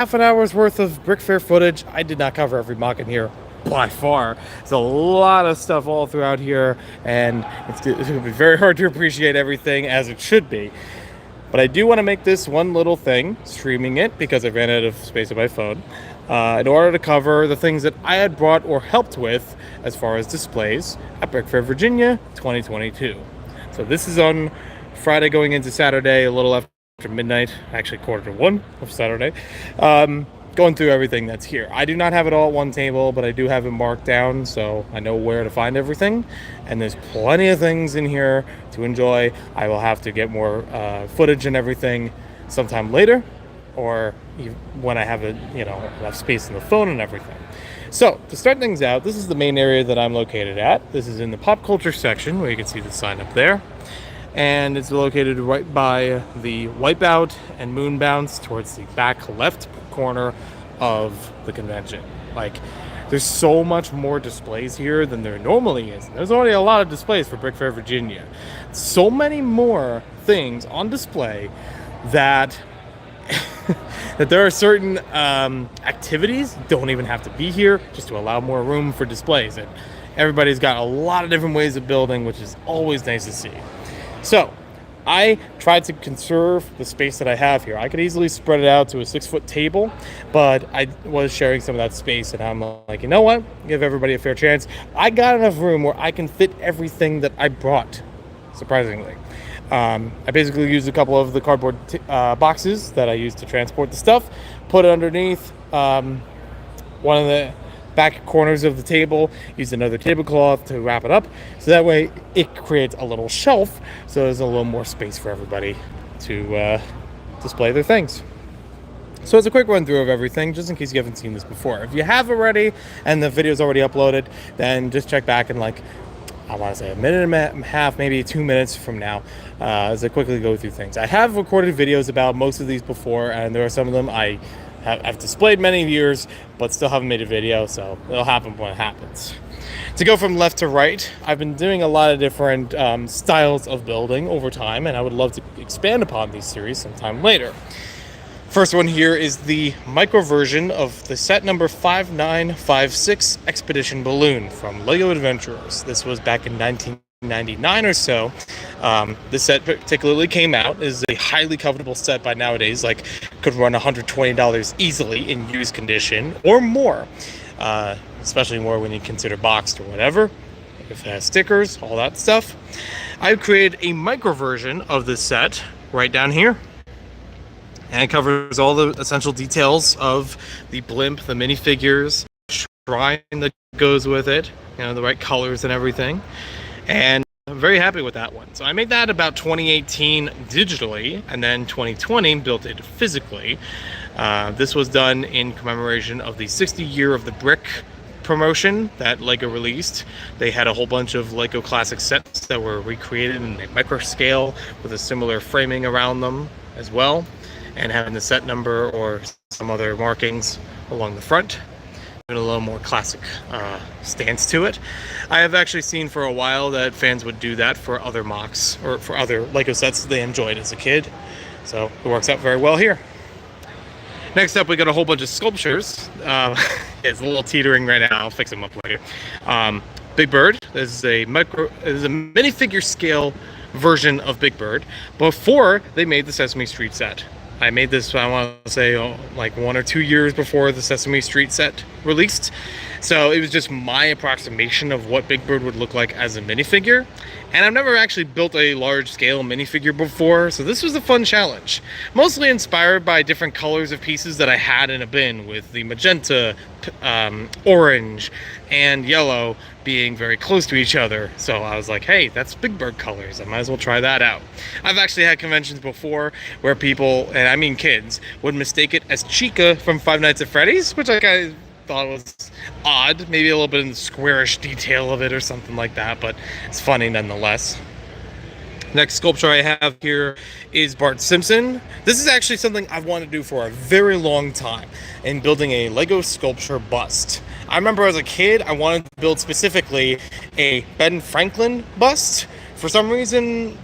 half an hour's worth of BrickFair footage. I did not cover every mock in here by far. There's a lot of stuff all throughout here, and it's going to be very hard to appreciate everything as it should be. But I do want to make this one little thing, streaming it, because I ran out of space on my phone, in order to cover the things that I had brought or helped with as far as displays at BrickFair Virginia 2022. So this is on Friday going into Saturday, a little after midnight, actually 12:45 of Saturday. Going through everything that's here. I do not have it all at one table, but I do have it marked down, so I know where to find everything. And there's plenty of things in here to enjoy. I will have to get more footage and everything sometime later, or when I have enough space in the phone and everything. So to start things out, this is the main area that I'm located at. This is in the pop culture section, where you can see the sign up there. And it's located right by the Wipeout and Moon Bounce towards the back left corner of the convention. Like, there's so much more displays here than there normally is. There's already a lot of displays for BrickFair Virginia. So many more things on display that that there are certain activities don't even have to be here just to allow more room for displays. And everybody's got a lot of different ways of building, which is always nice to see. So I tried to conserve the space that I have here. I could easily spread it out to a 6-foot table, but I was sharing some of that space, and I'm like, you know what? Give everybody a fair chance. I got enough room where I can fit everything that I brought, surprisingly. I basically used a couple of the cardboard boxes that I used to transport the stuff, put it underneath one of the back corners of the table, used another tablecloth to wrap it up, so that way it creates a little shelf, so there's a little more space for everybody to display their things. So it's a quick run through of everything, just in case you haven't seen this before. If you have already and the video's already uploaded, then just check back in, like, I want to say a minute and a half, maybe 2 minutes from now, as I quickly go through things. I have recorded videos about most of these before, and there are some of them I've displayed many years, but still haven't made a video, so it'll happen when it happens. To go from left to right, I've been doing a lot of different styles of building over time, and I would love to expand upon these series sometime later. First one here is the micro version of the set number 5956 Expedition Balloon from LEGO Adventurers. This was back in 1999 or so. This set particularly came out. Is a highly covetable set by nowadays, like could run $120 easily in used condition or more, especially more when you consider boxed or whatever, if it has stickers, all that stuff. I've created a micro version of this set right down here, and it covers all the essential details of the blimp, the minifigures, shrine that goes with it, the right colors and everything. And I'm very happy with that one. So I made that about 2018 digitally, and then 2020 built it physically. This was done in commemoration of the 60 year of the brick promotion that LEGO released. They had a whole bunch of LEGO classic sets that were recreated in a micro scale with a similar framing around them as well, and having the set number or some other markings along the front. A little more classic stance to it. I have actually seen for a while that fans would do that for other MOCs or for other LEGO sets they enjoyed as a kid, so it works out very well here. Next up, we got a whole bunch of sculptures. It's a little teetering right now. I'll fix them up later. Big Bird is a minifigure scale version of Big Bird before they made the Sesame Street set. I made this, I want to say, like 1 or 2 years before the Sesame Street set released. So it was just my approximation of what Big Bird would look like as a minifigure. And I've never actually built a large-scale minifigure before, so this was a fun challenge. Mostly inspired by different colors of pieces that I had in a bin, with the magenta, orange, and yellow being very close to each other. So I was like, hey, that's Big Bird colors. I might as well try that out. I've actually had conventions before where people, and I mean kids, would mistake it as Chica from Five Nights at Freddy's, which I kind of thought was odd, maybe a little bit in the squarish detail of it or something like that, but it's funny nonetheless. Next sculpture I have here is Bart Simpson. This is actually something I've wanted to do for a very long time, in building a Lego sculpture bust. I remember as a kid, I wanted to build specifically a Ben Franklin bust. For some reason,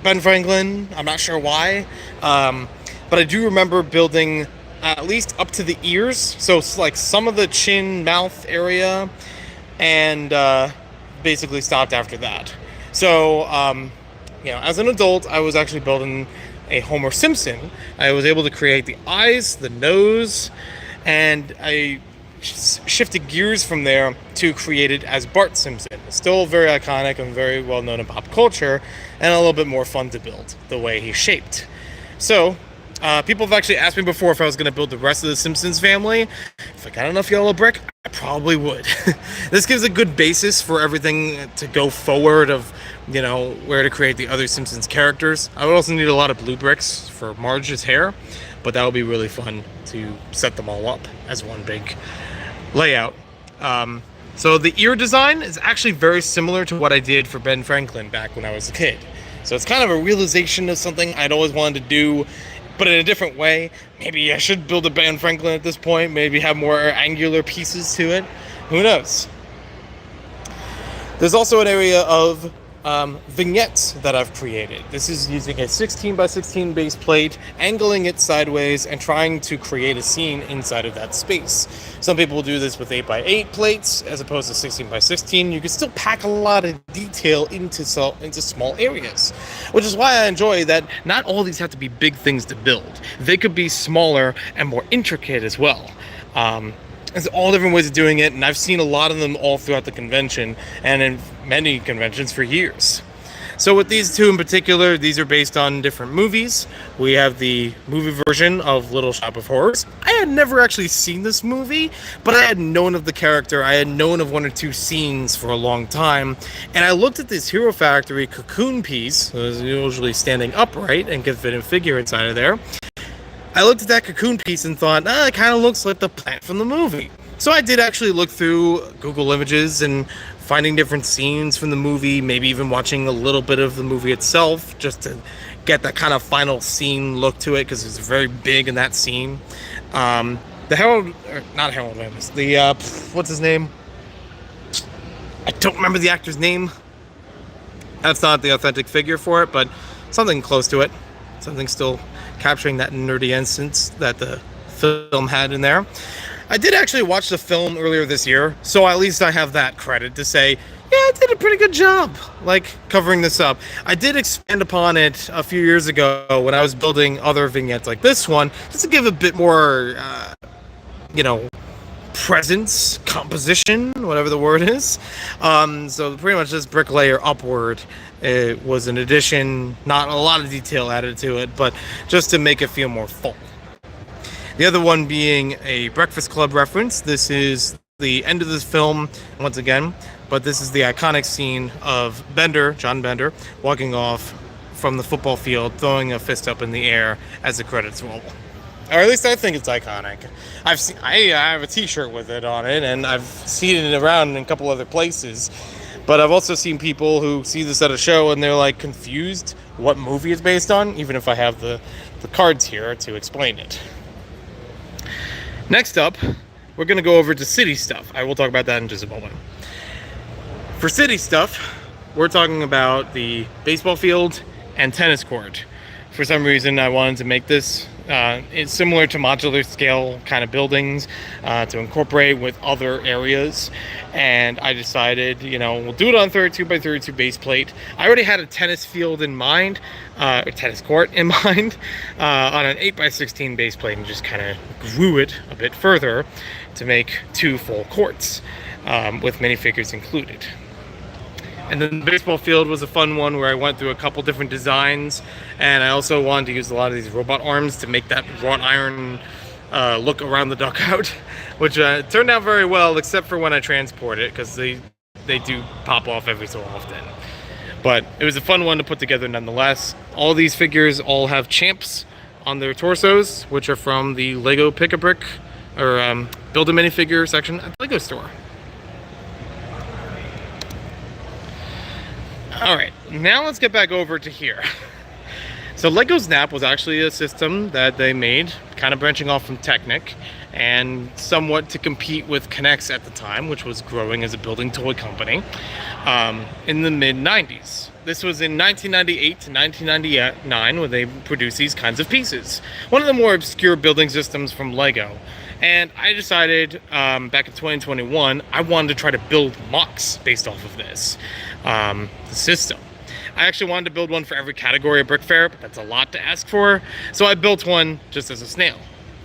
Ben Franklin, I'm not sure why, but I do remember building at least up to the ears. So it's like some of the chin, mouth area, and basically stopped after that. So, as an adult, I was actually building a Homer Simpson. I was able to create the eyes, the nose, and I shifted gears from there to create it as Bart Simpson. Still very iconic and very well known in pop culture, and a little bit more fun to build the way he's shaped. So, people have actually asked me before if I was going to build the rest of the Simpsons family. If I got enough yellow brick, I probably would. This gives a good basis for everything to go forward of, where to create the other Simpsons characters. I would also need a lot of blue bricks for Marge's hair, but that would be really fun to set them all up as one big layout. So the ear design is actually very similar to what I did for Ben Franklin back when I was a kid. So it's kind of a realization of something I'd always wanted to do, but in a different way. Maybe I should build a Ben Franklin at this point, maybe have more angular pieces to it. Who knows? There's also an area of vignettes that I've created. This is using a 16 by 16 base plate, angling it sideways, and trying to create a scene inside of that space. Some people do this with 8 by 8 plates as opposed to 16 by 16. You can still pack a lot of detail into small areas, which is why I enjoy that not all these have to be big things to build. They could be smaller and more intricate as well. There's all different ways of doing it, and I've seen a lot of them all throughout the convention and in many conventions for years. So with these two in particular, these are based on different movies. We have the movie version of Little Shop of Horrors. I had never actually seen this movie, but I had known of the character. I had known of one or two scenes for a long time. And I looked at this Hero Factory cocoon piece, so it's usually standing upright and can fit a figure inside of there. I looked at that cocoon piece and thought, it kind of looks like the plant from the movie. So I did actually look through Google Images and finding different scenes from the movie, maybe even watching a little bit of the movie itself, just to get that kind of final scene look to it, because it's very big in that scene. The Harold, or not Harold Ramis, the, what's his name? I don't remember the actor's name. That's not the authentic figure for it, but something close to it. Something still capturing that nerdy essence that the film had in there. I did actually watch the film earlier this year, so at least I have that credit to say, yeah, I did a pretty good job, covering this up. I did expand upon it a few years ago when I was building other vignettes like this one, just to give a bit more, presence, composition, whatever the word is. So pretty much this brick layer upward, it was an addition, not a lot of detail added to it, but just to make it feel more full. The other one being a Breakfast Club reference. This is the end of this film, once again, but this is the iconic scene of John Bender, walking off from the football field, throwing a fist up in the air as the credits roll. Or at least I think it's iconic. I have a t-shirt with it on it, and I've seen it around in a couple other places. But I've also seen people who see this at a show and they're confused what movie it's based on, even if I have the cards here to explain it. Next up, we're going to go over to city stuff. I will talk about that in just a moment. For city stuff, we're talking about the baseball field and tennis court. For some reason, I wanted to make this it's similar to modular scale kind of buildings to incorporate with other areas. And I decided, we'll do it on 32 by 32 base plate. I already had a tennis field in mind, or tennis court in mind, on an 8 by 16 base plate, and just kind of grew it a bit further to make 2 full courts with minifigures included. And then the baseball field was a fun one where I went through a couple different designs, and I also wanted to use a lot of these robot arms to make that wrought iron look around the dugout, which turned out very well, except for when I transport it, because they do pop off every so often. But it was a fun one to put together nonetheless. All these figures all have champs on their torsos, which are from the Lego Pick-a-Brick, or Build a Minifigure section at the Lego store. Alright, now let's get back over to here. So Lego Snap was actually a system that they made, kind of branching off from Technic, and somewhat to compete with K'NEX at the time, which was growing as a building toy company, in the mid-90s. This was in 1998 to 1999 when they produced these kinds of pieces. One of the more obscure building systems from Lego. And I decided back in 2021, I wanted to try to build MOCs based off of this the system. I actually wanted to build one for every category of BrickFair, but that's a lot to ask for. So I built one just as a snail.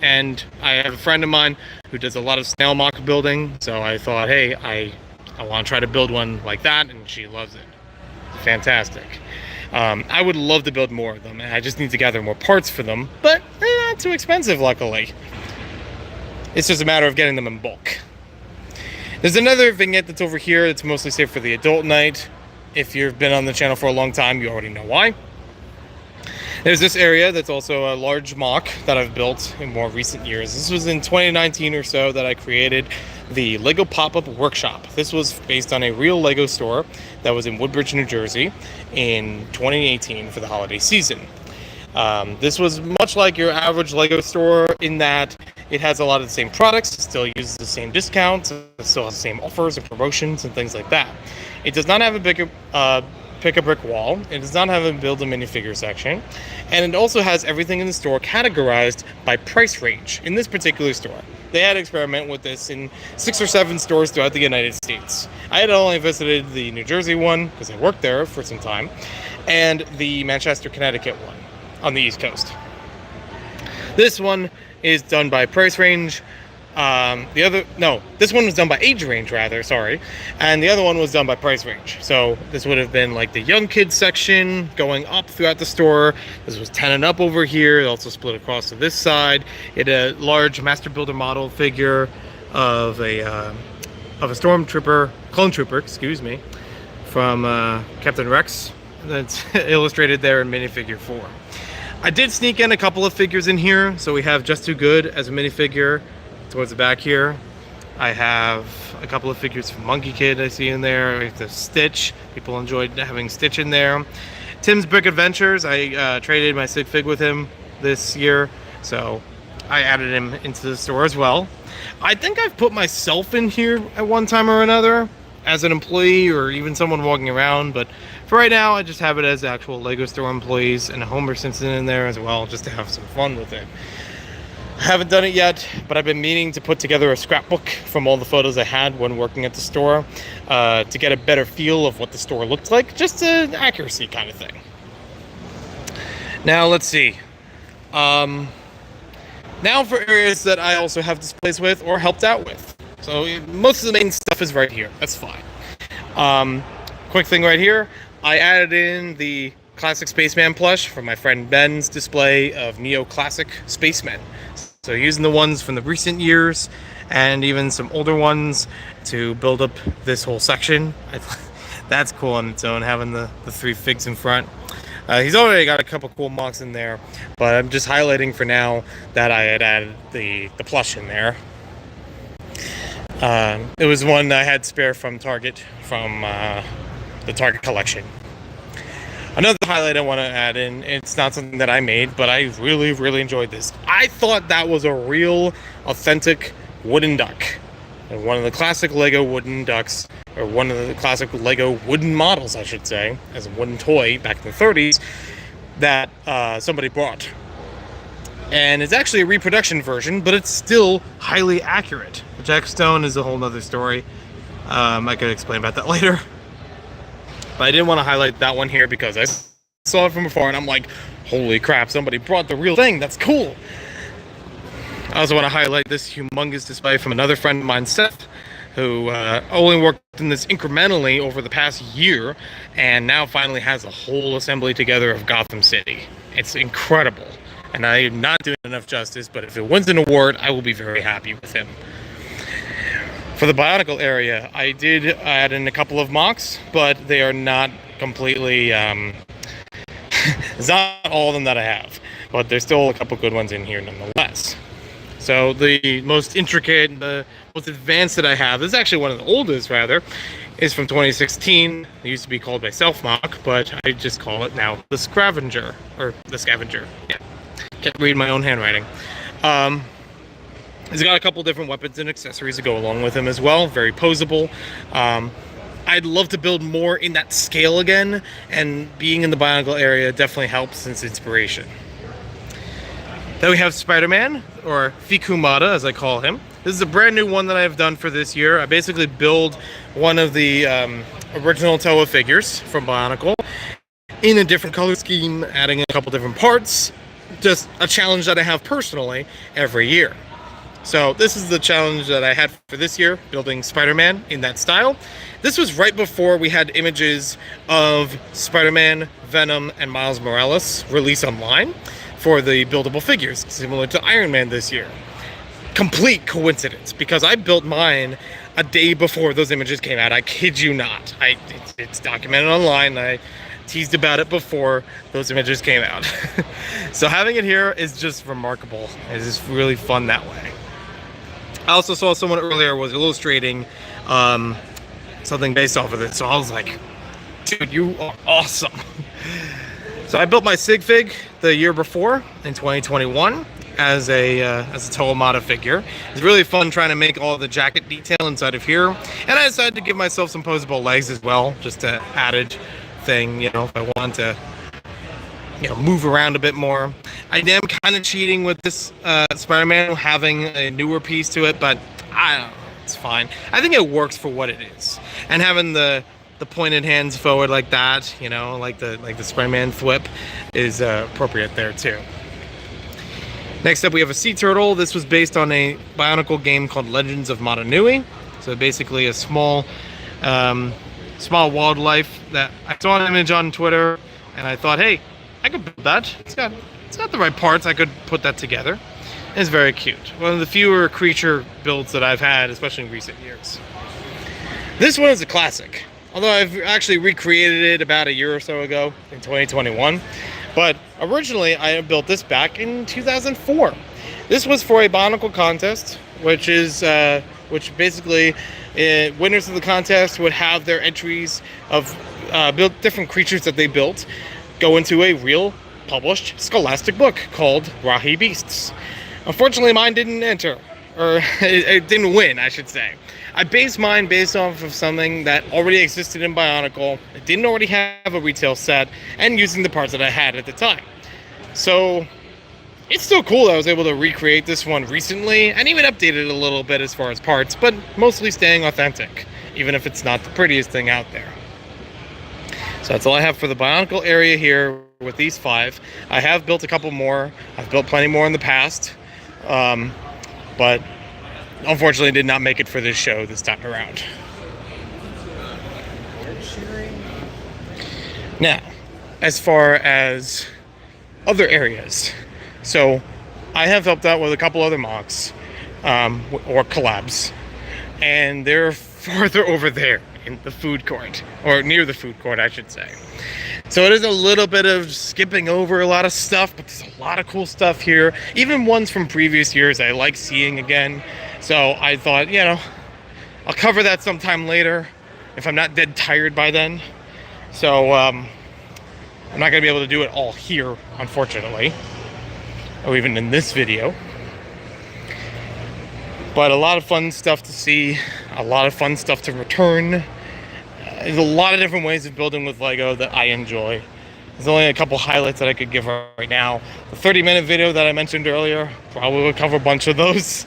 And I have a friend of mine who does a lot of snail MOC building. So I thought, hey, I want to try to build one like that, and she loves it. It's fantastic. I would love to build more of them, and I just need to gather more parts for them, but they're not too expensive, luckily. It's just a matter of getting them in bulk. There's another vignette that's over here that's mostly saved for the adult night. If you've been on the channel for a long time, you already know why. There's this area that's also a large MOC that I've built in more recent years. This was in 2019 or so that I created the Lego PopUp Workshop. This was based on a real Lego store that was in Woodbridge, New Jersey in 2018 for the holiday season. This was much like your average Lego store in that it has a lot of the same products, it still uses the same discounts, it still has the same offers and promotions and things like that. It does not have a big pick a brick wall, it does not have a build a minifigure section, and it also has everything in the store categorized by price range. In this particular store, they had experiment with this in 6 or 7 stores throughout the United States. I had only visited the New Jersey one because I worked there for some time, and the Manchester, Connecticut one on the East Coast. This one is done by price range. This one was done by age range rather, sorry. And the other one was done by price range. So this would have been like the young kids section going up throughout the store. This was 10 and up over here. It also split across to this side. It had a large master builder model figure of a stormtrooper, clone trooper, excuse me, from Captain Rex. That's illustrated there in minifigure form. I did sneak in a couple of figures in here. So we have Just Too Good as a minifigure towards the back here. I have a couple of figures from Monkey Kid I see in there. We have the Stitch. People enjoyed having Stitch in there. Tim's Brick Adventures. I traded my Sig Fig with him this year, so I added him into the store as well. I think I've put myself in here at one time or another as an employee or even someone walking around, but for right now I just have it as actual Lego store employees and a Homer Simpson in there as well, just to have some fun with it. I haven't done it yet, but I've been meaning to put together a scrapbook from all the photos I had when working at the store to get a better feel of what the store looked like, just an accuracy kind of thing. Now let's see. Now for areas that I also have displays with or helped out with. So most of the main stuff is right here. That's fine. Quick thing right here. I added in the Classic Spaceman plush from my friend Ben's display of NeoClassic Spacemen. So using the ones from the recent years and even some older ones to build up this whole section. That's cool on its own, having the 3 figs in front. He's already got a couple cool MOCs in there, but I'm just highlighting for now that I had added the plush in there. It was one I had spare from Target, from the Target collection. Another highlight I want to add in, it's not something that I made, but I really, really enjoyed this. I thought that was a real, authentic wooden duck. And one of the classic Lego wooden ducks, or one of the classic Lego wooden models, I should say, as a wooden toy back in the 30s, that somebody bought. And it's actually a reproduction version, but it's still highly accurate. The Jack Stone is a whole nother story. I could explain about that later. But I didn't want to highlight that one here because I saw it from afar and I'm like, holy crap, somebody brought the real thing. That's cool. I also want to highlight this humongous display from another friend of mine, Seth, who only worked in this incrementally over the past year and now finally has a whole assembly together of Gotham City. It's incredible. And I am not doing enough justice, but if it wins an award, I will be very happy with him. For the Bionicle area, I did add in a couple of MOCs, but they are not completely, it's not all of them that I have, but there's still a couple good ones in here nonetheless. So the most intricate, the most advanced that I have, this is actually one of the oldest rather, is from 2016. It used to be called by Self-Mock, but I just call it now the Scavenger, or the Scavenger. Yeah, can't read my own handwriting. He's got a couple different weapons and accessories to go along with him as well. Very posable. I'd love to build more in that scale again, and being in the Bionicle area definitely helps since inspiration. Then we have SpiderMan, or Fikumata as I call him. This is a brand new one that I've done for this year. I basically build one of the original Toa figures from Bionicle in a different color scheme, adding a couple different parts. Just a challenge that I have personally every year. So this is the challenge that I had for this year, building Spider-Man in that style. This was right before we had images of Spider-Man, Venom, and Miles Morales release online for the buildable figures, similar to Iron Man this year. Complete coincidence, because I built mine a day before those images came out. I kid you not. It's documented online. I teased about it before those images came out. So having it here is just remarkable. It's just really fun that way. I also saw someone earlier was illustrating something based off of it, so I was like, dude, you are awesome. So I built my sig fig the year before in 2021 as a Toa Mata figure. It's really fun trying to make all the jacket detail inside of here, and I decided to give myself some posable legs as well, just an added thing, you know, if I want to, you know, move around a bit more. I am kind of cheating with this Spider-Man having a newer piece to it, but I don't know, it's fine. I think it works for what it is, and having the pointed hands forward like that, you know, like the Spider-Man thwip is appropriate there too. Next up, we have a sea turtle. This was based on a Bionicle game called Legends of Matanui. So basically a small wildlife that I saw an image on Twitter, and I thought, hey, I could build that. It's got the right parts. I could put that together. It's very cute. One of the fewer creature builds that I've had, especially in recent years. This one is a classic, although I've actually recreated it about a year or so ago in 2021. But originally, I built this back in 2004. This was for a Bionicle contest, which basically winners of the contest would have their entries of built different creatures that they built go into a real published scholastic book called Rahi Beasts. Unfortunately, mine didn't enter, or it didn't win, I should say. I based mine based off of something that already existed in Bionicle. It didn't already have a retail set, and using the parts that I had at the time. So it's still cool that I was able to recreate this one recently, and even update it a little bit as far as parts, but mostly staying authentic, even if it's not the prettiest thing out there. So that's all I have for the Bionicle area here with these 5. I have built a couple more. I've built plenty more in the past, but unfortunately did not make it for this show this time around. Now, as far as other areas, so I have helped out with a couple other MOCs or collabs, and they're farther over there in the food court, or near the food court, I should say. So it is a little bit of skipping over a lot of stuff, but there's a lot of cool stuff here. Even ones from previous years I like seeing again. So I thought, you know, I'll cover that sometime later if I'm not dead tired by then. So I'm not going to be able to do it all here, unfortunately, or even in this video. But a lot of fun stuff to see, a lot of fun stuff to return. There's a lot of different ways of building with Lego that I enjoy. There's only a couple highlights that I could give right now. The 30-minute video that I mentioned earlier, probably will cover a bunch of those.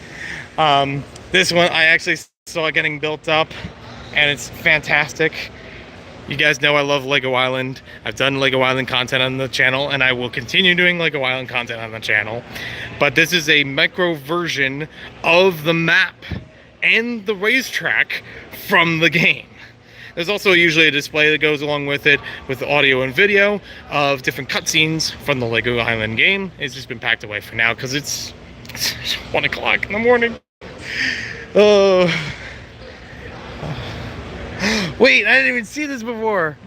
This one I actually saw it getting built up, and it's fantastic. You guys know I love Lego Island. I've done Lego Island content on the channel, and I will continue doing Lego Island content on the channel. But this is a micro version of the map and the racetrack from the game. There's also usually a display that goes along with it with audio and video of different cutscenes from the Lego Island game. It's just been packed away for now because it's 1 o'clock in the morning. Wait, I didn't even see this before.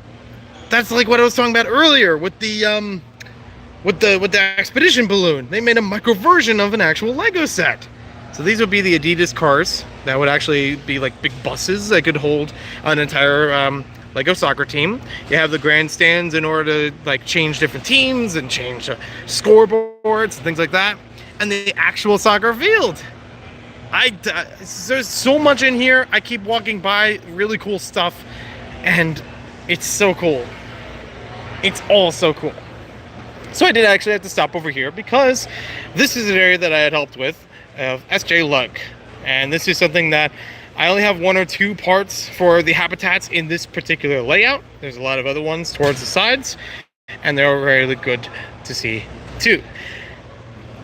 That's like what I was talking about earlier with the expedition balloon. They made a micro version of an actual Lego set. So these would be the Adidas cars that would actually be like big buses that could hold an entire Lego soccer team. You have the grandstands in order to like change different teams and change scoreboards and things like that. And the actual soccer field. There's so much in here. I keep walking by, really cool stuff, and it's so cool. It's all so cool. So I did actually have to stop over here because this is an area that I had helped with of SJ Lug, and this is something that I only have 1 or 2 parts for the habitats in this particular layout. There's a lot of other ones towards the sides, and they're really good to see too.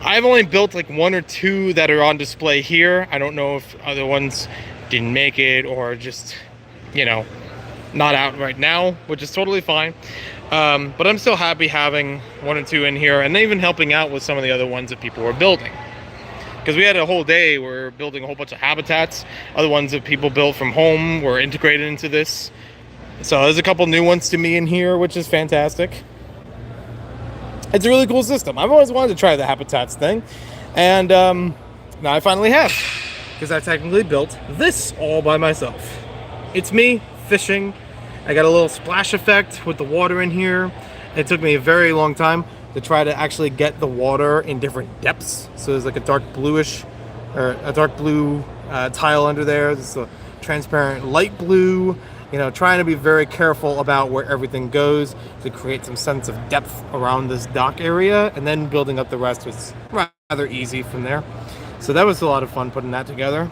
I've only built like 1 or 2 that are on display here. I don't know if other ones didn't make it or just, you know, not out right now, which is totally fine. But I'm still happy having 1 or 2 in here, and even helping out with some of the other ones that people were building. Because we had a whole day where we were building a whole bunch of habitats. Other ones that people built from home were integrated into this. So there's a couple new ones to me in here, which is fantastic. It's a really cool system. I've always wanted to try the habitats thing. And now I finally have. Because I technically built this all by myself. It's me fishing. I got a little splash effect with the water in here. It took me a very long time to try to actually get the water in different depths. So there's like a dark bluish, or a dark blue tile under there. There's a transparent light blue. You know, trying to be very careful about where everything goes to create some sense of depth around this dock area, and then building up the rest was rather easy from there. So that was a lot of fun putting that together.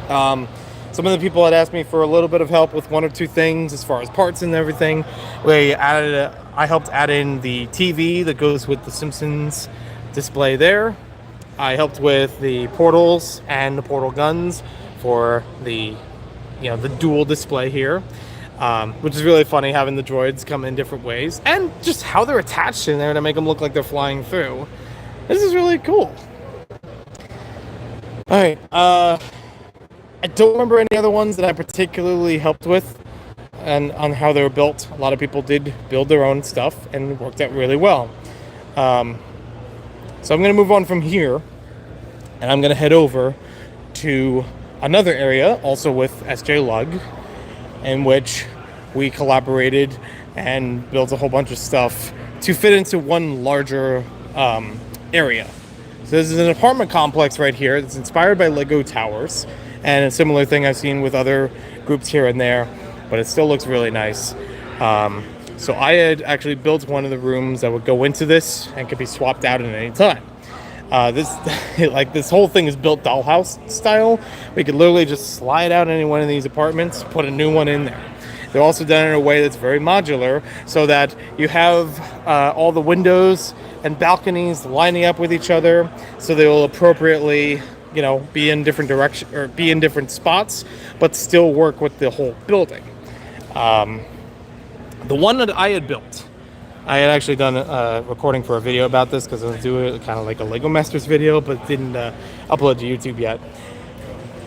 Some of the people had asked me for a little bit of help with 1 or 2 things as far as parts and everything. I helped add in the TV that goes with the Simpsons display there. I helped with the portals and the portal guns for the dual display here, which is really funny having the droids come in different ways and just how they're attached in there to make them look like they're flying through. This is really cool. All right. I don't remember any other ones that I particularly helped with and on how they were built. A lot of people did build their own stuff and it worked out really well. So I'm going to move on from here, and I'm going to head over to another area, also with SJ Lug, in which we collaborated and built a whole bunch of stuff to fit into one larger area. So this is an apartment complex right here that's inspired by Lego Towers, and a similar thing I've seen with other groups here and there, but it still looks really nice. So I had actually built one of the rooms that would go into this and could be swapped out at any time. This whole thing is built dollhouse style. We could literally just slide out any one of these apartments, put a new one in there. They're also done in a way that's very modular, so that you have all the windows and balconies lining up with each other, so they will appropriately, be in different direction or be in different spots, but still work with the whole building. The one that I had built, I had actually done a recording for a video about this because I was doing it kind of like a Lego Masters video, but didn't upload to YouTube yet,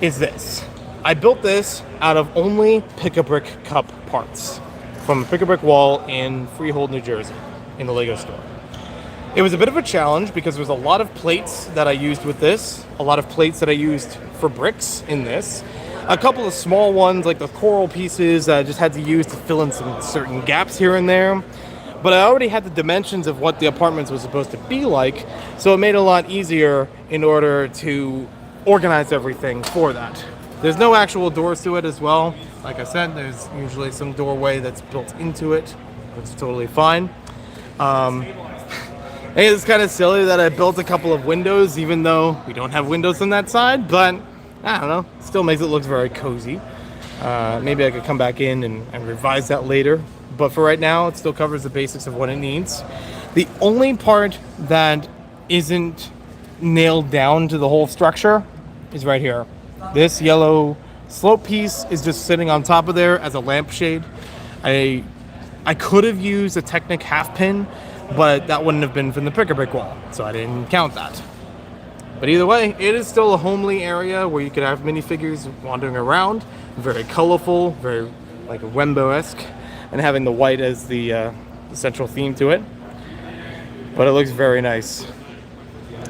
is this. I built this out of only Pick-a-Brick cup parts from Pick-a-Brick wall in Freehold, New Jersey, in the Lego store. It was a bit of a challenge because there was a lot of plates that I used with this, a lot of plates that I used for bricks in this, a couple of small ones like the coral pieces I just had to use to fill in some certain gaps here and there. But I already had the dimensions of what the apartments was supposed to be like, so it made it a lot easier in order to organize everything for that. There's no actual doors to it as well. Like I said, there's usually some doorway that's built into it, which is totally fine. It's kind of silly that I built a couple of windows, even though we don't have windows on that side, but I don't know, it still makes it look very cozy. Maybe I could come back in and revise that later. But for right now, it still covers the basics of what it needs. The only part that isn't nailed down to the whole structure is right here. This yellow slope piece is just sitting on top of there as a lampshade. I could have used a Technic half pin, but that wouldn't have been from the Pick-a-Brick wall, so I didn't count that. But either way, it is still a homely area where you could have minifigures wandering around. Very colorful, very like Wembo-esque, and having the white as the central theme to it. But it looks very nice.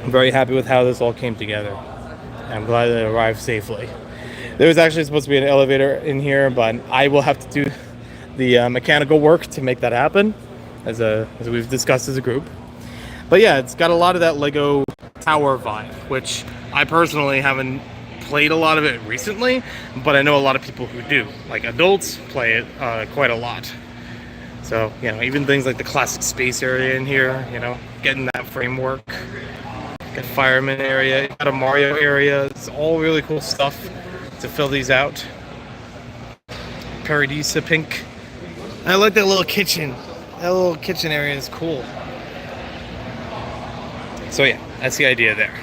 I'm very happy with how this all came together. I'm glad that it arrived safely. There was actually supposed to be an elevator in here, but I will have to do the mechanical work to make that happen, as we've discussed as a group. But yeah, it's got a lot of that Lego tower vibe, which I personally haven't played a lot of it recently, but I know a lot of people who do. Like adults play it quite a lot. So, you know, even things like the classic space area in here, you know, getting that framework. Got fireman area, got a Mario area. It's all really cool stuff to fill these out. Paradisa pink. I like that little kitchen. That little kitchen area is cool. So yeah, that's the idea there.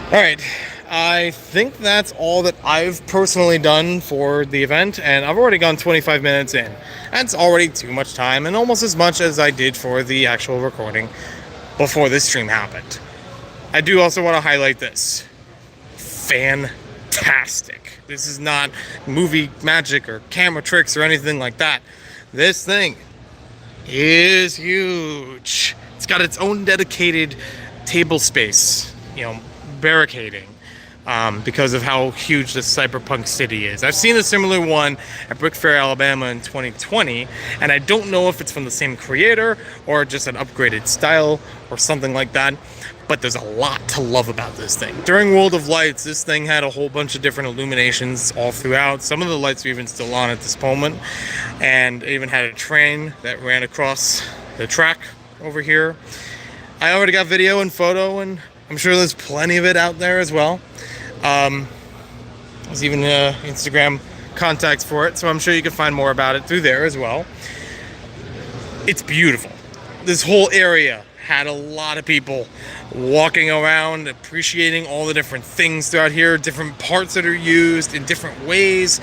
Alright, I think that's all that I've personally done for the event, and I've already gone 25 minutes in. That's already too much time, and almost as much as I did for the actual recording before this stream happened. I do also want to highlight this. Fantastic. This is not movie magic or camera tricks or anything like that. This thing is huge. It's got its own dedicated table space, you know, barricading, because of how huge this Cyberpunk City is. I've seen a similar one at BrickFair, Alabama in 2020, and I don't know if it's from the same creator or just an upgraded style or something like that, but there's a lot to love about this thing. During World of Lights, this thing had a whole bunch of different illuminations all throughout. Some of the lights are even still on at this moment, and it even had a train that ran across the track over here. I already got video and photo, and I'm sure there's plenty of it out there as well. There's even Instagram contacts for it, so I'm sure you can find more about it through there as well. It's beautiful. This whole area had a lot of people walking around, appreciating all the different things throughout here, different parts that are used in different ways.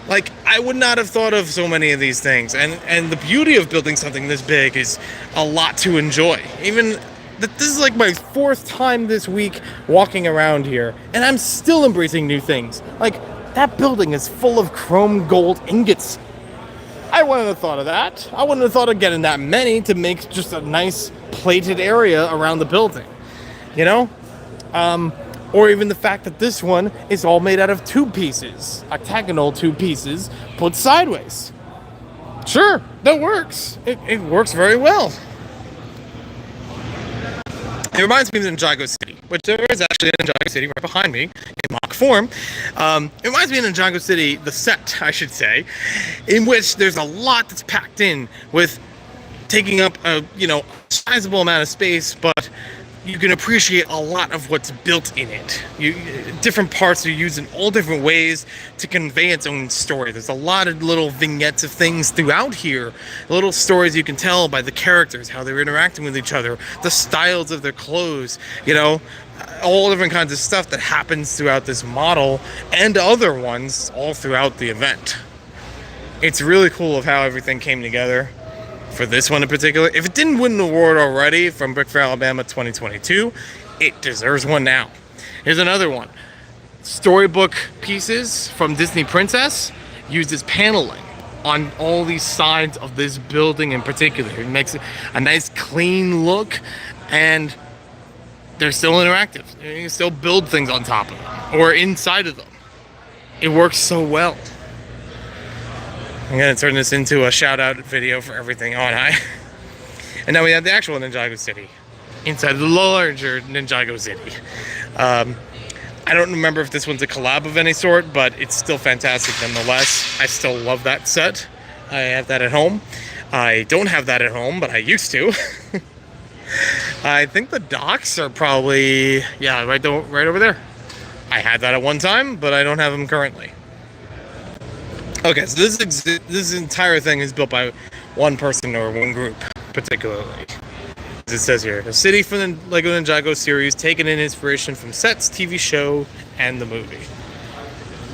Like, I would not have thought of so many of these things. And the beauty of building something this big is a lot to enjoy. Even this is like my 4th time this week walking around here, and I'm still embracing new things. Like, that building is full of chrome gold ingots. I wouldn't have thought of that. I wouldn't have thought of getting that many to make just a nice plated area around the building, you know? Or even the fact that this one is all made out of 2 pieces, octagonal 2 pieces put sideways. Sure, that works. It works very well. It reminds me of Ninjago City, which there is actually a Ninjago City right behind me in mock form. It reminds me of Ninjago City, the set, I should say, in which there's a lot that's packed in with taking up a, you know, sizable amount of space, but you can appreciate a lot of what's built in it. Different parts are used in all different ways to convey its own story. There's a lot of little vignettes of things throughout here. Little stories you can tell by the characters, how they're interacting with each other, the styles of their clothes, you know, all different kinds of stuff that happens throughout this model and other ones all throughout the event. It's really cool of how everything came together. For this one in particular, if it didn't win an award already from BrickFair Alabama 2022, it deserves one now. Here's another one. Storybook pieces from Disney Princess used as paneling on all these sides of this building in particular. It makes a nice clean look, and they're still interactive. You can still build things on top of them or inside of them. It works so well. I'm going to turn this into a shout-out video for everything, aren't I? And now we have the actual Ninjago City inside the larger Ninjago City. I don't remember if this one's a collab of any sort, but it's still fantastic nonetheless. I still love that set. I have that at home. I don't have that at home, but I used to. I think the docks are probably, yeah, right over there. I had that at one time, but I don't have them currently. Okay, so this entire thing is built by one person or one group, particularly. As it says here, a city from the Lego Ninjago series, taken in inspiration from sets, TV show, and the movie.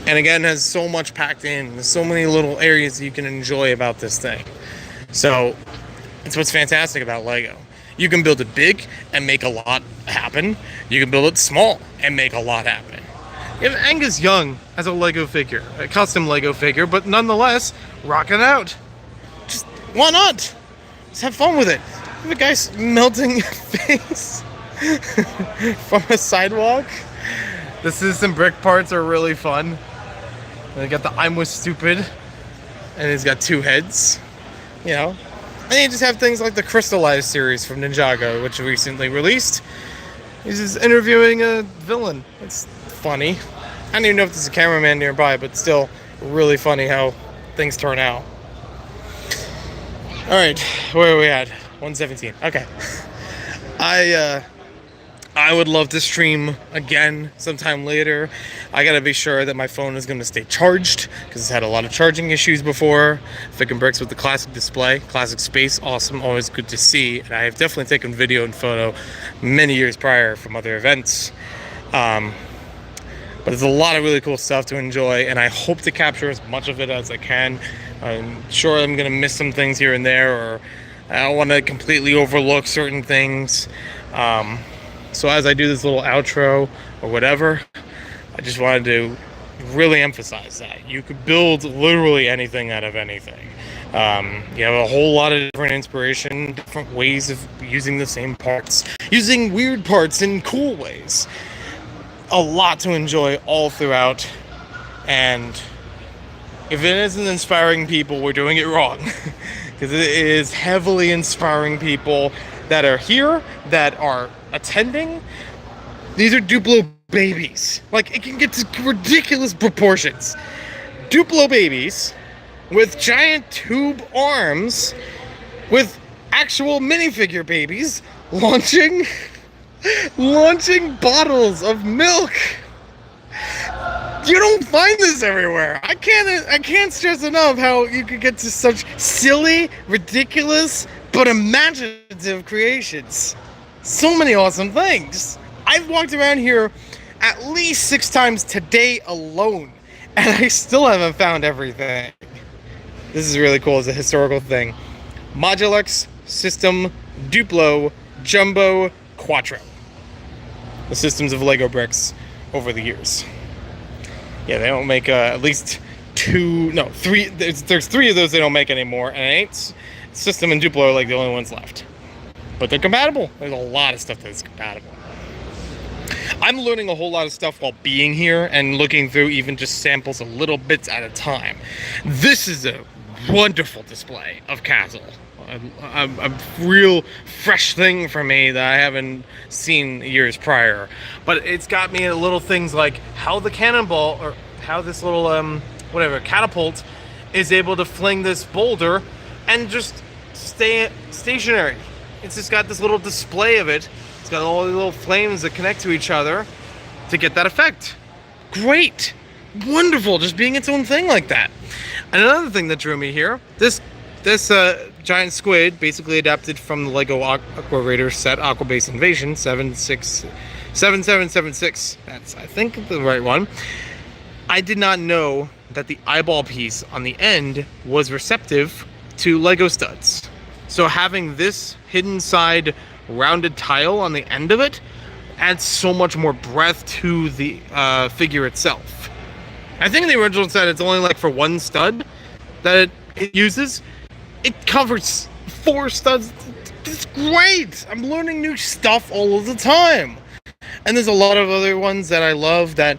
And again, has so much packed in. There's so many little areas you can enjoy about this thing. So, it's what's fantastic about Lego. You can build it big and make a lot happen. You can build it small and make a lot happen. You have Angus Young as a Lego figure, a custom Lego figure, but nonetheless, rocking out. Just, why not? Just have fun with it. You have a guy melting face from a sidewalk. The system brick parts are really fun. They got the I'm was stupid, and it's got 2 heads, you know. And you just have things like the Crystallized series from Ninjago, which recently released. He's just interviewing a villain. It's funny. I don't even know if there's a cameraman nearby, but still really funny how things turn out. Alright, where are we at? 117. Okay. I would love to stream again sometime later. I gotta be sure that my phone is gonna stay charged because it's had a lot of charging issues before. Thick and Bricks with the classic display, classic space, awesome, always good to see. And I have definitely taken video and photo many years prior from other events. But there's a lot of really cool stuff to enjoy, and I hope to capture as much of it as I can. I'm sure I'm gonna miss some things here and there, or I don't want to completely overlook certain things. So as I do this little outro or whatever, I just wanted to really emphasize that you could build literally anything out of anything. You have a whole lot of different inspiration, different ways of using the same parts, using weird parts in cool ways. A lot to enjoy all throughout, and if it isn't inspiring people, we're doing it wrong. Because it is heavily inspiring people that are here, that are attending. These are Duplo babies. Like, it can get to ridiculous proportions. Duplo babies with giant tube arms with actual minifigure babies launching bottles of milk. You don't find this everywhere. I can't stress enough how you could get to such silly, ridiculous, but imaginative creations. So many awesome things. I've walked around here at least 6 times today alone, and I still haven't found everything. This is really cool as a historical thing. Modulux, System, Duplo, Jumbo, Quattro. The systems of Lego bricks over the years. Yeah, they don't make at least 3. There's 3 of those they don't make anymore, and it ain't System and Duplo are like the only ones left. But they're compatible. There's a lot of stuff that's compatible. I'm learning a whole lot of stuff while being here and looking through even just samples a little bits at a time. This is a wonderful display of Castle. A real fresh thing for me that I haven't seen years prior. But it's got me at little things like how the cannonball, or how this little catapult is able to fling this boulder and just stay stationary. It's just got this little display of it. It's got all the little flames that connect to each other to get that effect. Great. Wonderful, just being its own thing like that. And another thing that drew me here, this giant squid, basically adapted from the Lego Aqua Raider set, Aqua Base Invasion 7776. That's, I think, the right one. I did not know that the eyeball piece on the end was receptive to Lego studs. So having this hidden side rounded tile on the end of it adds so much more breadth to the figure itself. I think in the original set it's only like for 1 stud that it uses. It covers 4 studs. It's great. I'm learning new stuff all of the time. And there's a lot of other ones that I love that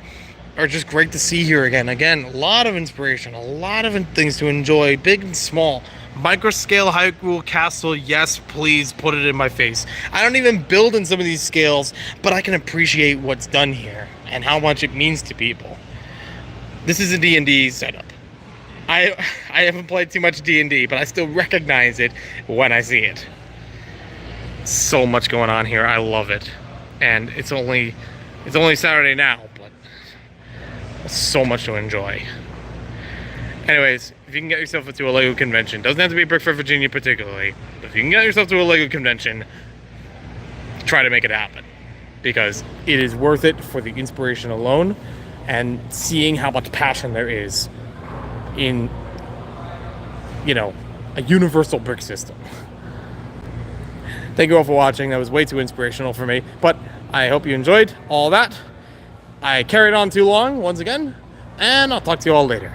are just great to see here again. Again, a lot of inspiration, a lot of things to enjoy, big and small. Microscale Hyrule Castle, yes, please put it in my face. I don't even build in some of these scales, but I can appreciate what's done here and how much it means to people. This is a D&D setup. I haven't played too much D&D, but I still recognize it when I see it. So much going on here. I love it. And it's only Saturday now, but so much to enjoy. Anyways, if you can get yourself to a Lego convention, doesn't have to be BrickFair, Virginia particularly, but if you can get yourself to a Lego convention, try to make it happen. Because it is worth it for the inspiration alone and seeing how much passion there is in, a universal brick system. Thank you all for watching. That was way too inspirational for me, but I hope you enjoyed all that. I carried on too long once again, and I'll talk to you all later.